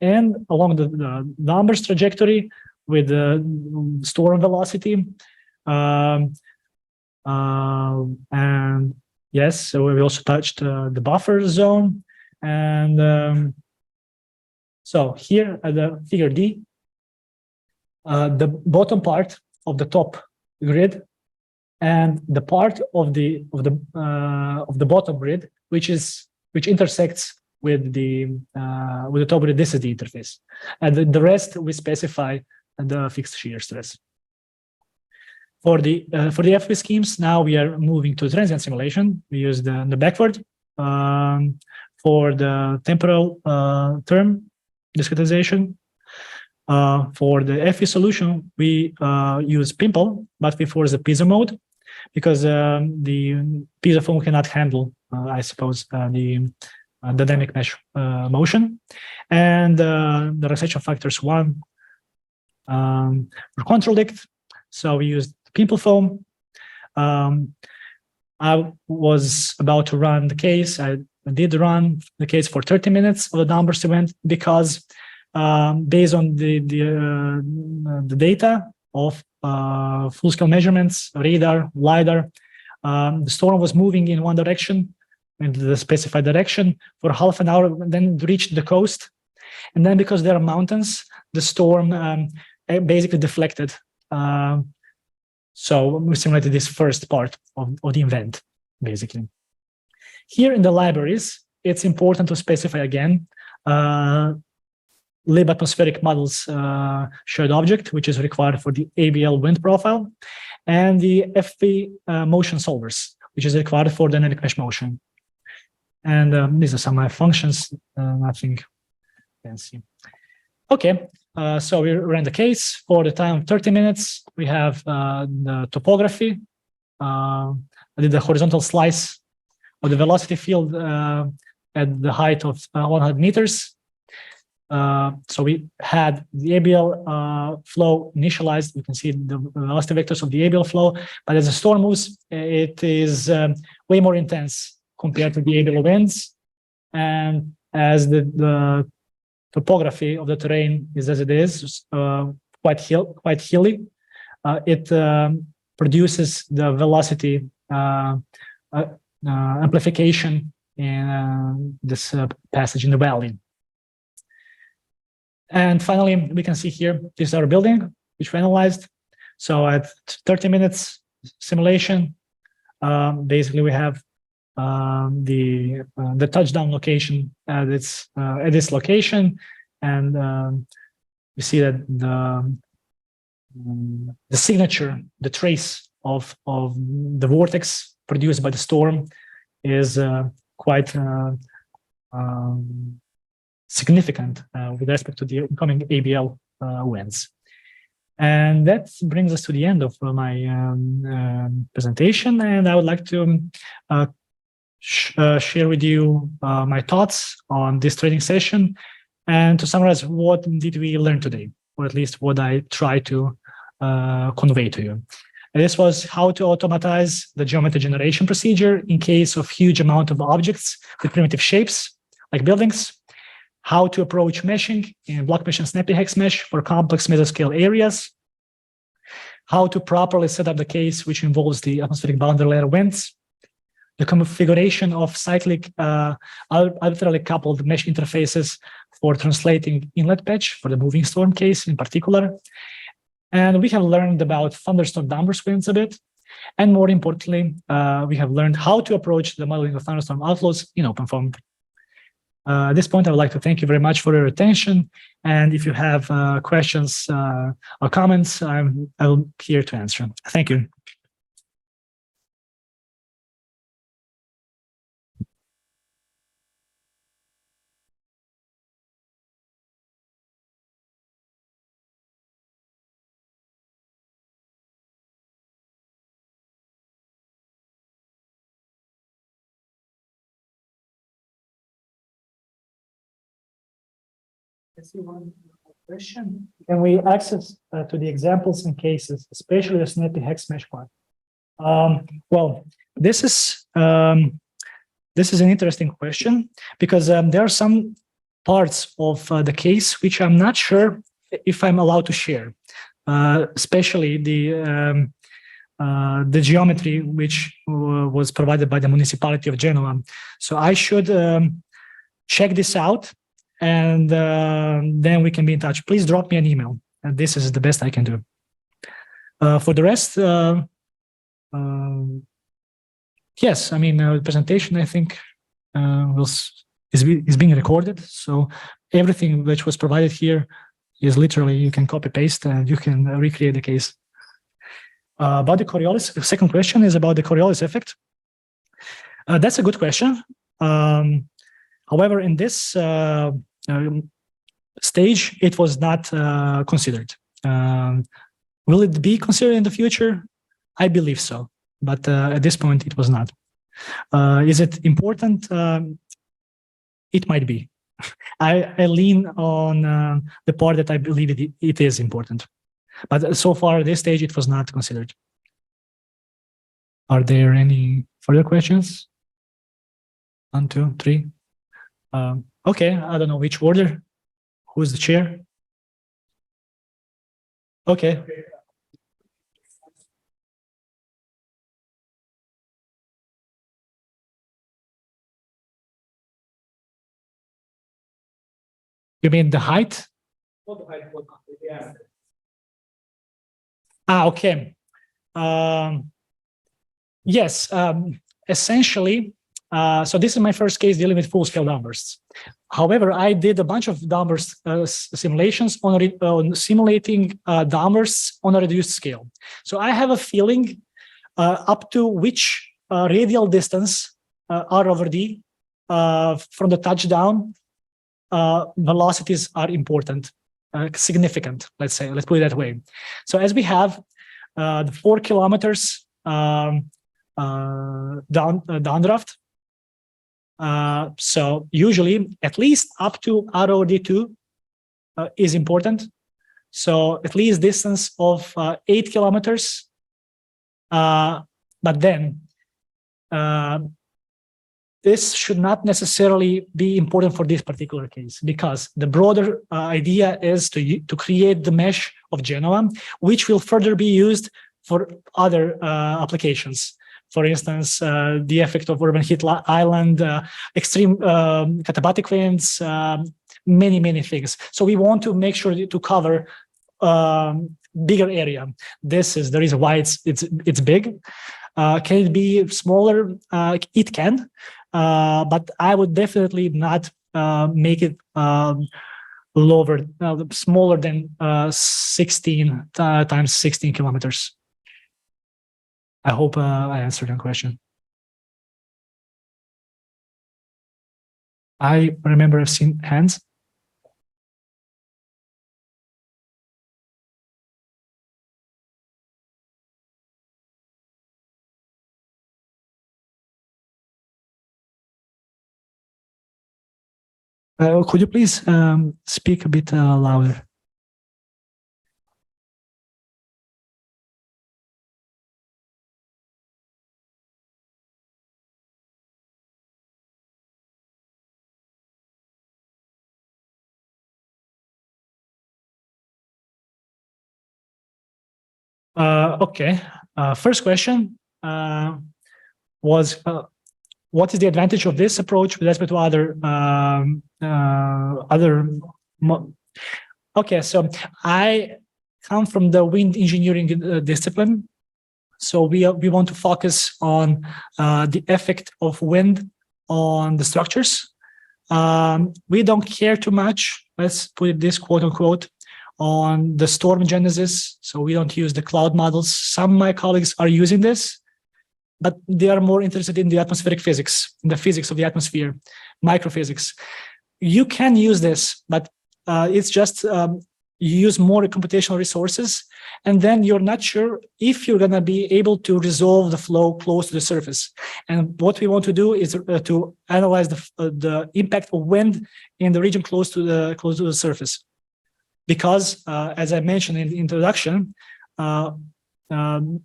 And along the downburst trajectory with the storm velocity. And yes, so we also touched the buffer zone. And so here at the figure D, the bottom part of the top grid and the part of the bottom grid, which intersects with the top grid. This is the interface, and the rest we specify the fixed shear stress. For the FV schemes, now we are moving to transient simulation. We use the backward for the temporal term discretization. For the FV solution, we use Pimple, but we force the piezo mode because the piezo foam cannot handle, I suppose, the dynamic mesh motion. And the relaxation factors 1 for control lift. So we used Pimple foam. I was about to run the case. I did run the case for 30 minutes of the downburst event because based on the data of full-scale measurements, radar, LiDAR, the storm was moving in one direction, in the specified direction, for half an hour, then reached the coast. And then because there are mountains, the storm basically deflected. So we simulated this first part of the event, basically. Here in the libraries, it's important to specify again lib atmospheric models shared object, which is required for the ABL wind profile, and the FV motion solvers, which is required for dynamic mesh motion. And these are some of my functions, nothing fancy. Okay, so we ran the case for the time of 30 minutes. We have the topography. I did the horizontal slice of the velocity field at the height of 100 meters. So we had the ABL flow initialized. You can see the velocity vectors of the ABL flow, but as the storm moves, it is way more intense compared to the ABL winds. And as the topography of the terrain is as it is, quite hilly, it produces the velocity amplification in this passage in the valley. And finally, we can see here, this is our building, which we analyzed. So at 30 minutes simulation, basically we have the touchdown location at this location, and we see that the signature, the trace of the vortex produced by the storm is quite significant with respect to the incoming ABL winds. And that brings us to the end of my presentation, and I would like to share with you my thoughts on this training session, and to summarize, what did we learn today, or at least what I try to convey to you. And this was how to automatize the geometry generation procedure in case of huge amount of objects with primitive shapes, like buildings, how to approach meshing in block mesh and snappy hex mesh for complex mesoscale areas, how to properly set up the case which involves the atmospheric boundary layer winds, the configuration of cyclic arbitrarily coupled mesh interfaces for translating inlet patch for the moving storm case in particular. And we have learned about thunderstorm downburst winds a bit. And more importantly, we have learned how to approach the modeling of thunderstorm outflows in OpenFOAM. At this point, I would like to thank you very much for your attention. And if you have questions or comments, I'm here to answer. Thank you. I see one question. Can we access to the examples and cases, especially the snappy hex mesh part? Well, this is an interesting question, because there are some parts of the case which I'm not sure if I'm allowed to share, especially the geometry which was provided by the municipality of Genoa. So I should check this out, and then we can be in touch. Please drop me an email, and this is the best I can do. For the rest, yes, I mean, the presentation, I think, is being recorded. So everything which was provided here is literally, you can copy paste and you can recreate the case. About the Coriolis, the second question is about the Coriolis effect. That's a good question. However, in this stage, it was not considered. Will it be considered in the future? I believe so, but at this point, it was not. Is it important? It might be. I lean on the part that I believe it is important. But so far, at this stage, it was not considered. Are there any further questions? 1, 2, 3. Okay, I don't know which order. Who's the chair? Okay. You mean the height? Okay. Yes, essentially, So this is my first case dealing with full-scale downbursts. However, I did a bunch of downburst simulations on simulating downbursts on a reduced scale. So I have a feeling up to which radial distance R over D from the touchdown velocities are important, significant, let's say, let's put it that way. So as we have the 4 kilometers downdraft, so usually at least up to R over D2 is important. So at least distance of 8 kilometers. But then this should not necessarily be important for this particular case, because the broader idea is to create the mesh of Genoa, which will further be used for other applications. For instance, the effect of urban heat island, extreme katabatic winds, many things. So we want to make sure to cover bigger area. This is the reason why it's big. Can it be smaller? It can, but I would definitely not make it lower, smaller than 16 times 16 kilometers. I hope I answered your question. I remember I've seen hands. Could you please speak a bit louder? Okay. First question was, what is the advantage of this approach with respect to other Okay, so I come from the wind engineering discipline. So we want to focus on the effect of wind on the structures. We don't care too much, let's put it this quote unquote, on the storm genesis. So we don't use the cloud models. Some of my colleagues are using this, but they are more interested in the atmospheric physics, in the physics of the atmosphere, microphysics. You can use this, but it's just you use more computational resources, and then you're not sure if you're going to be able to resolve the flow close to the surface. And what we want to do is to analyze the impact of wind in the region close to the surface. Because, as I mentioned in the introduction,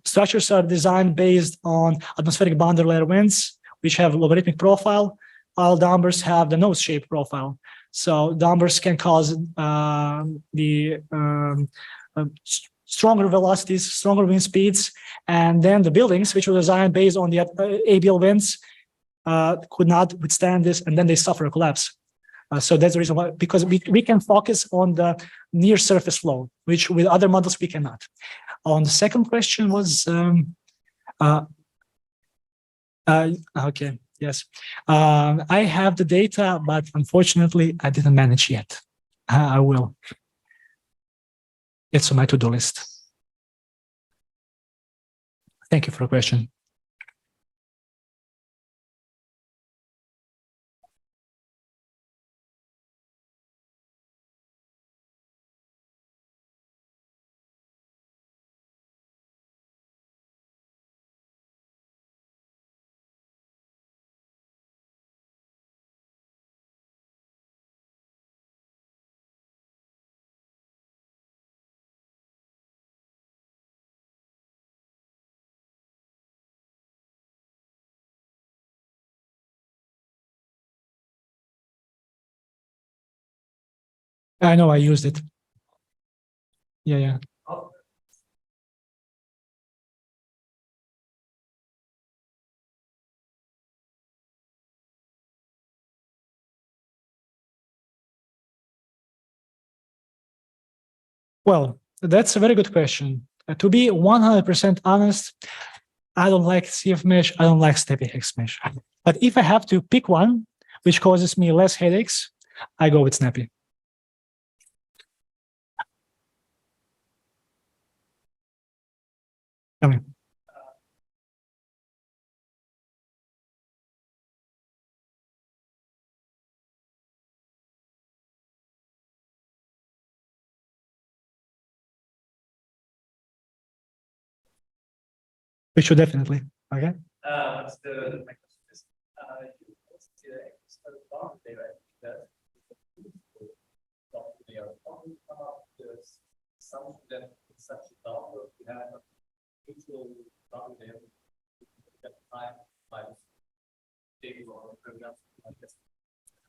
structures are designed based on atmospheric boundary layer winds, which have logarithmic profile, while downbursts have the nose-shaped profile. So downbursts can cause stronger velocities, stronger wind speeds, and then the buildings, which were designed based on the ABL winds, could not withstand this, and then they suffer a collapse. So that's the reason why, because we can focus on the near surface flow, which with other models we cannot. On the second question was, okay, yes. I have the data, but unfortunately I didn't manage yet. I will. It's on my to-do list. Thank you for the question. I know I used it. Yeah. Well, that's a very good question. To be 100% honest, I don't like CF mesh. I don't like snappyhexmesh. But if I have to pick one, which causes me less headaches, I go with Snappy. Tell me. We should definitely. Okay. What's the my question is, you they are talking about the assumption that it's such a download you have a mutual there at time by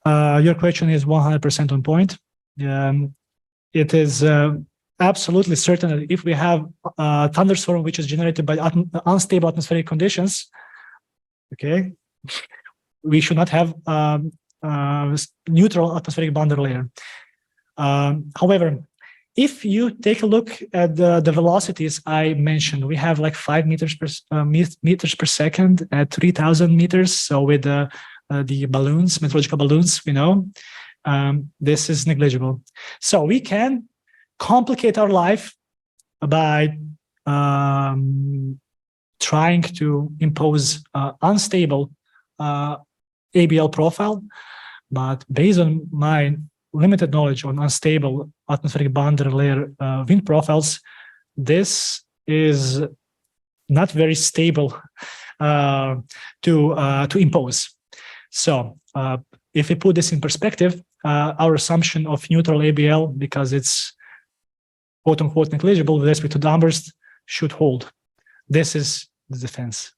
or Your question is 100% on point. It is absolutely certain that if we have a thunderstorm which is generated by unstable atmospheric conditions, okay, we should not have neutral atmospheric boundary layer. However, if you take a look at the velocities I mentioned, we have like 5 meters per second at 3,000 meters. So with the balloons, meteorological balloons, we know this is negligible. So we can complicate our life by trying to impose unstable ABL profile, but based on my limited knowledge on unstable atmospheric boundary layer wind profiles, this is not very stable to impose. So if we put this in perspective, our assumption of neutral ABL, because it's quote unquote negligible with respect to downburst, should hold. This is the defense.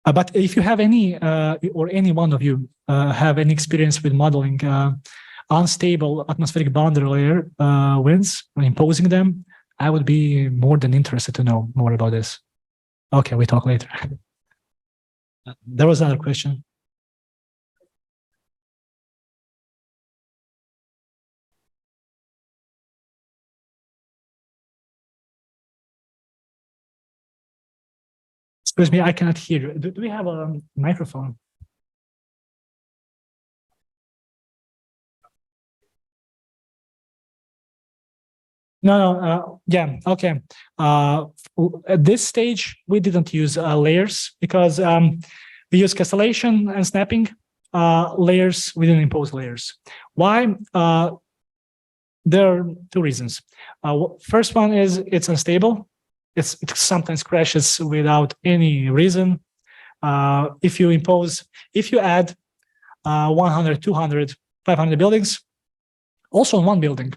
But if you have any, or any one of you have any experience with modeling unstable atmospheric boundary layer winds and imposing them, I would be more than interested to know more about this. Okay, we talk later. There was another question. Excuse me, I cannot hear you. Do we have a microphone? No, yeah, okay. At this stage, we didn't use layers because we use castellation and snapping layers. We didn't impose layers. Why? There are two reasons. First one is it's unstable. It sometimes crashes without any reason. If you add 100, 200, 500 buildings, also in one building,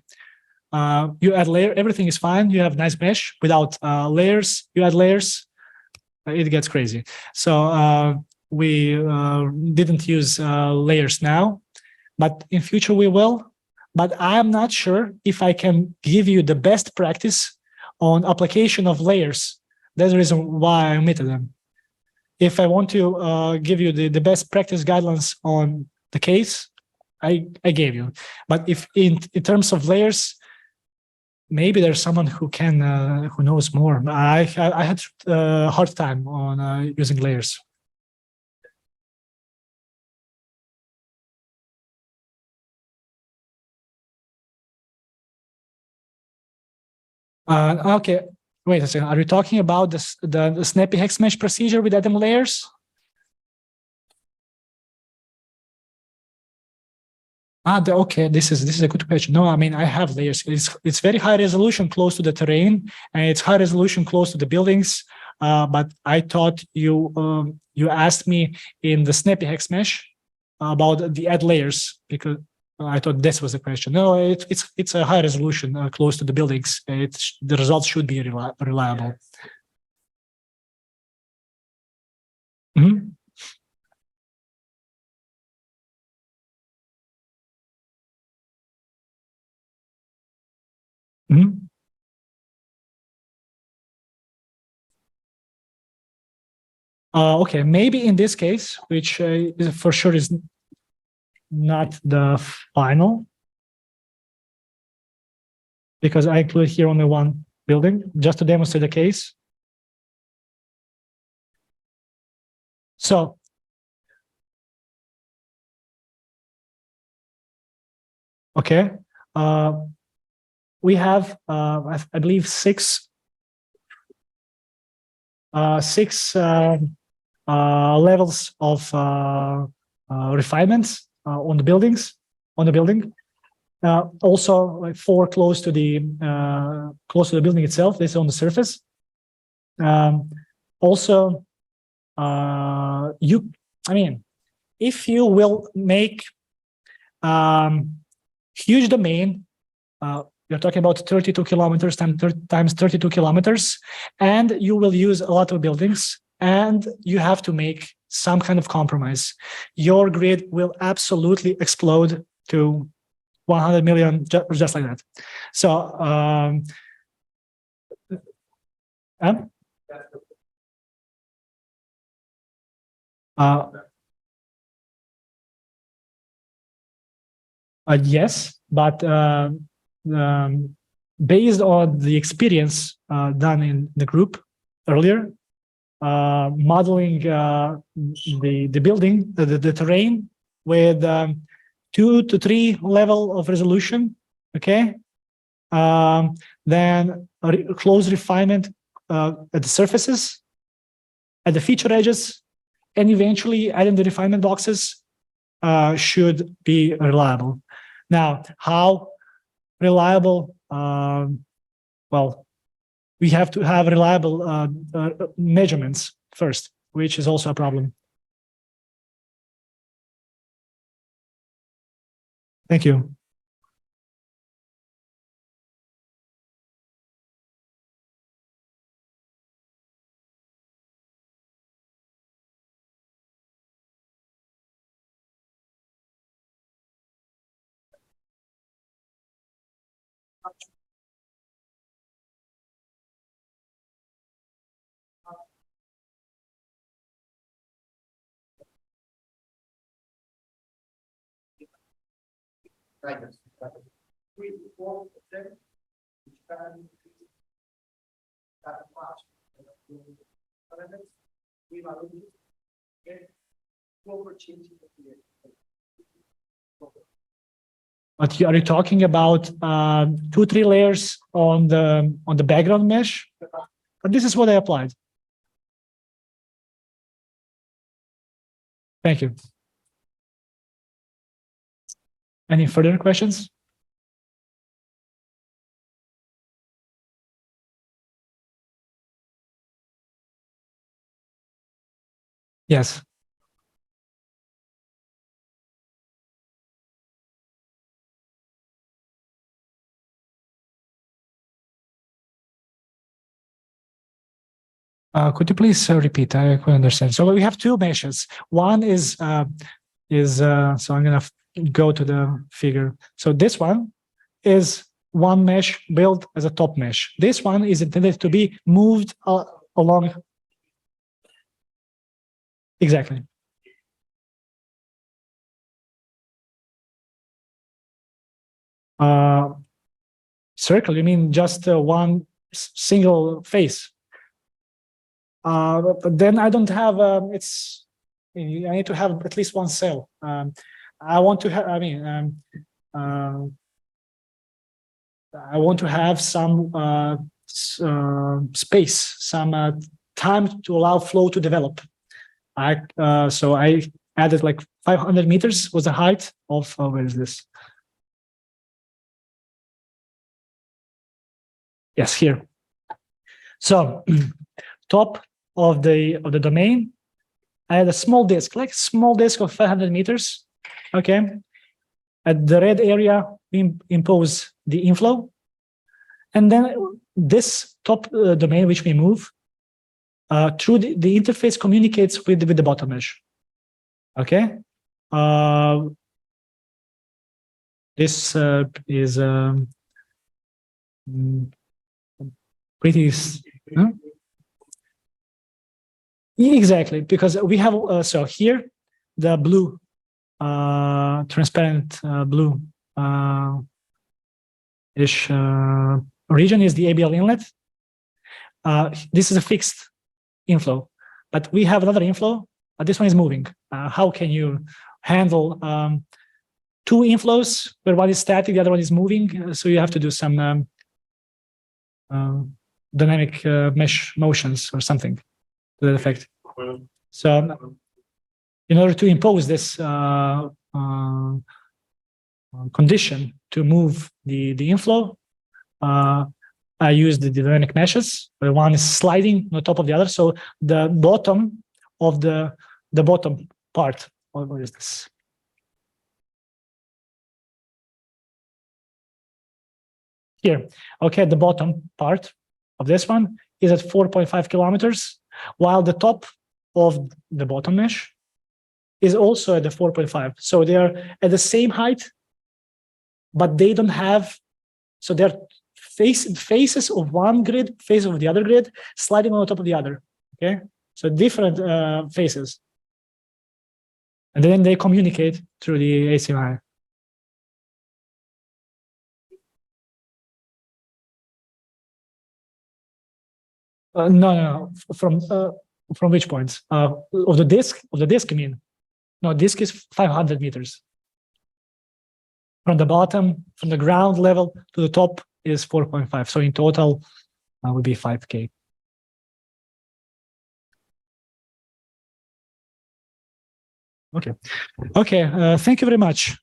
you add layer, everything is fine. You have nice mesh. Without layers, you add layers, it gets crazy. So we didn't use layers now, but in future we will. But I'm not sure if I can give you the best practice on application of layers. That's the reason why I omitted them. If I want to give you the best practice guidelines on the case, I gave you. But if in terms of layers, maybe there's someone who can who knows more. I had a hard time on using layers. Okay, wait a second. Are you talking about the snappyhexmesh procedure with adding layers? Okay, this is a good question. No, I mean, I have layers. It's very high resolution close to the terrain, and it's high resolution close to the buildings. But I thought you asked me in the snappyhexmesh about the add layers, because I thought this was the question. No, it's a high resolution close to the buildings. The results should be reliable. Mm-hmm. Mm-hmm. Okay, maybe in this case, which for sure is not the final, because I include here only one building just to demonstrate the case. So okay, we have I believe six levels of refinements on the buildings, on the building. Also, like 4 close to the building itself. This is on the surface. Also, if you will make huge domain, you're talking about 32 kilometers times 32 kilometers, and you will use a lot of buildings, and you have to make some kind of compromise. Your grid will absolutely explode to 100 million, just like that. So, yes, but based on the experience done in the group earlier, modeling the building, the terrain with 2 to 3 level of resolution, okay? Then close refinement at the surfaces, at the feature edges, and eventually adding the refinement boxes should be reliable. Now, how reliable? Well, we have to have reliable measurements first, which is also a problem. Thank you. But are you talking about 2-3 layers on the background mesh? But this is what I applied. Thank you. Any further questions? Yes. Could you please repeat? I couldn't understand. So we have 2 meshes. One is so I'm gonna go to the figure. So this one is one mesh built as a top mesh. This one is intended to be moved along. Exactly. Circle, you mean just one single face? But then I don't have, I need to have at least one cell. I want to have, I want to have some space, some time to allow flow to develop. So I added like 500 meters was the height of, where is this? Yes, here. So top of the domain, I had a small disk, like small disk of 500 meters. Okay. At the red area, we impose the inflow. And then this top domain, which we move, through the interface communicates with the bottom mesh. Okay. This is pretty. Exactly, because we have so here the blue, transparent blue ish region is the ABL inlet. This is a fixed inflow, but we have another inflow this one is moving. How can you handle two inflows where one is static, the other one is moving? So you have to do some dynamic mesh motions or something to that effect. So in order to impose this condition to move the inflow, I use the dynamic meshes, where one is sliding on top of the other. So the bottom of the bottom part, what is this? Here, okay, the bottom part of this one is at 4.5 kilometers, while the top of the bottom mesh is also at the 4.5. So they are at the same height, but they don't have, so they're faces of one grid, faces of the other grid, sliding on top of the other, okay? So different faces. And then they communicate through the ACMI. No. From which points? Of the disk, you mean? No, disk is 500 meters. From the bottom, from the ground level to the top is 4.5. So in total, would be 5K. Okay. Thank you very much.